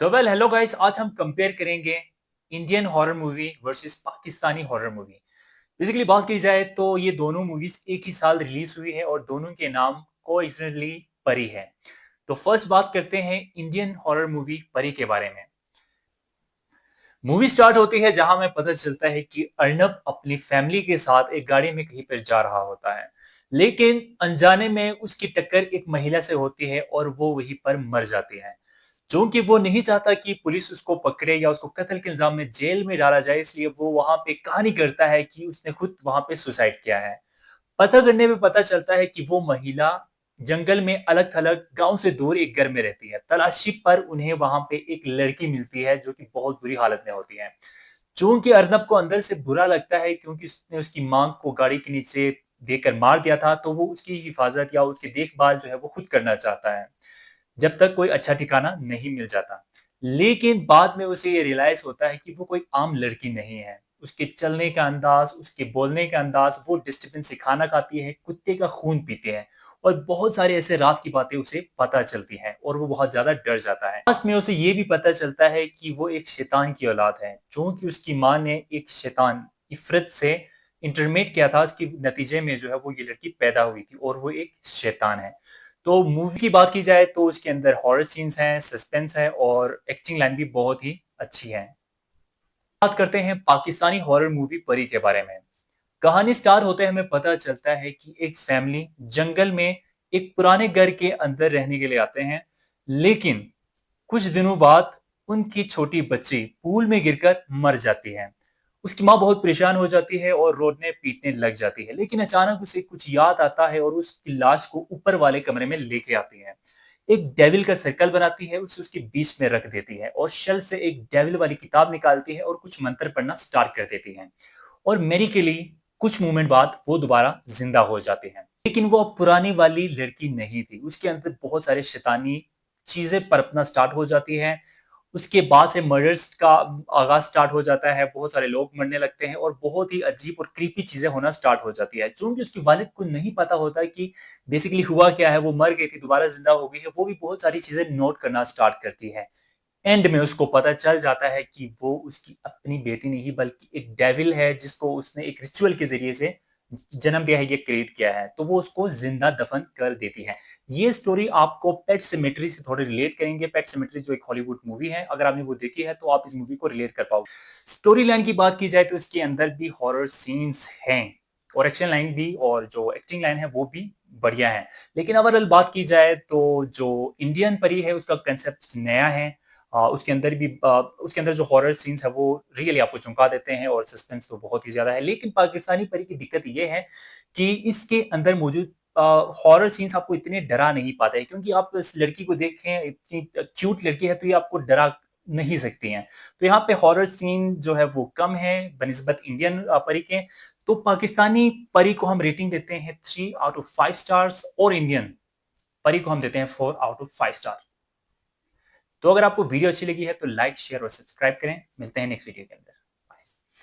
तो hello guys, आज हम कंपेयर करेंगे Indian horror movie versus Pakistani horror movie. Basically बात की जाए तो ये दोनों मूवीज एक ही साल रिलीज हुई है और दोनों के नाम कोइंसिडेंटली परी है। तो फर्स्ट बात करते हैं इंडियन हॉरर मूवी परी के बारे में। मूवी स्टार्ट होती है जहां हमें पता चलता है कि अर्नब अपनी फैमिली के साथ एक गाड़ी में कहीं पर जा रहा होता है, लेकिन अनजाने में उसकी टक्कर एक महिला से होती है और वो वहीं पर मर जाती है। चूंकि वो नहीं चाहता कि पुलिस उसको पकड़े या उसको कत्ल के इल्जाम में जेल में डाला जाए, इसलिए वो वहां पे कहानी करता है कि उसने खुद वहां पे सुसाइड किया है। पता करने में पता चलता है कि वो महिला जंगल में अलग थलग गांव से दूर एक घर में रहती है। तलाशी पर उन्हें वहां पे एक लड़की मिलती है जो कि बहुत बुरी हालत में होती है। चूंकि अर्नब को अंदर से बुरा लगता है क्योंकि उसने उसकी मांग को गाड़ी के नीचे देकर मार दिया था, तो वो उसकी हिफाजत या उसकी देखभाल जो है वो खुद करना चाहता है जब तक कोई अच्छा ठिकाना नहीं मिल जाता। लेकिन बाद में उसे ये रियलाइज होता है कि वो कोई आम लड़की नहीं है। उसके चलने का अंदाज, उसके बोलने का अंदाज, वो डिस्टर्बेंस से खाना खाती है, कुत्ते का खून पीते हैं और बहुत सारे ऐसे राज की बातें उसे पता चलती हैं और वो बहुत ज्यादा डर जाता है। लास्ट में उसे ये भी पता चलता है कि वो एक शैतान की औलाद है, क्योंकि उसकी माँ ने एक शैतान इफरत से इंटरमेट किया था। इसके नतीजे में जो है वो ये लड़की पैदा हुई थी और वो एक शैतान है। तो मूवी की बात की जाए तो उसके अंदर हॉरर सीन्स हैं, सस्पेंस है और एक्टिंग लाइन भी बहुत ही अच्छी है। बात करते हैं पाकिस्तानी हॉरर मूवी परी के बारे में। कहानी स्टार होते हमें पता चलता है कि एक फैमिली जंगल में एक पुराने घर के अंदर रहने के लिए आते हैं, लेकिन कुछ दिनों बाद उनकी छोटी बच्ची पूल में गिरकर मर जाती है। उसकी माँ बहुत परेशान हो जाती है और रोने पीटने लग जाती है, लेकिन अचानक उसे कुछ याद आता है और उसकी लाश को ऊपर वाले कमरे में लेके आती है। एक डेविल का सर्कल बनाती है, उसे उसके बीच में रख देती है और शेल्फ से एक डेविल वाली किताब निकालती है और कुछ मंत्र पढ़ना स्टार्ट कर देती है। और मेरी के लिए कुछ मोमेंट बाद वो दोबारा जिंदा हो जाते हैं। लेकिन वो अब पुरानी वाली लड़की नहीं थी, उसके अंदर बहुत सारे शैतानी चीजें पनपना स्टार्ट हो जाती हैं। उसके बाद से मर्डर्स का आगाज स्टार्ट हो जाता है, बहुत सारे लोग मरने लगते हैं और बहुत ही अजीब और क्रीपी चीजें होना स्टार्ट हो जाती है। चूंकि उसकी वालिद को नहीं पता होता कि बेसिकली हुआ क्या है, वो मर गई थी दोबारा जिंदा हो गई है, वो भी बहुत सारी चीजें नोट करना स्टार्ट करती है। एंड में उसको पता चल जाता है कि वो उसकी अपनी बेटी नहीं बल्कि एक डेविल है, जिसको उसने एक रिचुअल के जरिए से जन्म दिया है, ये क्रिएट किया है, तो वो उसको जिंदा दफन कर देती है। ये स्टोरी आपको पेट सिमेट्री से थोड़ी रिलेट करेंगे। पेट सिमेट्री जो एक हॉलीवुड मूवी है, अगर आपने वो देखी है तो आप इस मूवी को रिलेट कर पाओगे। स्टोरी लाइन की बात की जाए तो इसके अंदर भी हॉरर सीन्स हैं और एक्शन लाइन भी, और जो एक्टिंग लाइन है वो भी बढ़िया है। लेकिन ओवरऑल बात की जाए तो जो इंडियन परी है उसका कंसेप्ट नया है। उसके अंदर जो हॉरर सीन्स है वो रियली आपको चौंका देते हैं और सस्पेंस तो बहुत ही ज्यादा है। लेकिन पाकिस्तानी परी की दिक्कत ये है कि इसके अंदर मौजूद हॉरर सीन्स आपको इतने डरा नहीं पाते हैं, क्योंकि आप इस लड़की को देखें, इतनी क्यूट लड़की है तो ये आपको डरा नहीं सकती हैं। तो यहाँ पे हॉरर सीन जो है वो कम है बनिस्बत इंडियन परी के। तो पाकिस्तानी परी को हम रेटिंग देते हैं 3 आउट ऑफ 5 स्टार्स और इंडियन परी को हम देते हैं 4 आउट ऑफ 5 स्टार। तो अगर आपको वीडियो अच्छी लगी है तो लाइक शेयर और सब्सक्राइब करें। मिलते हैं नेक्स्ट वीडियो के अंदर।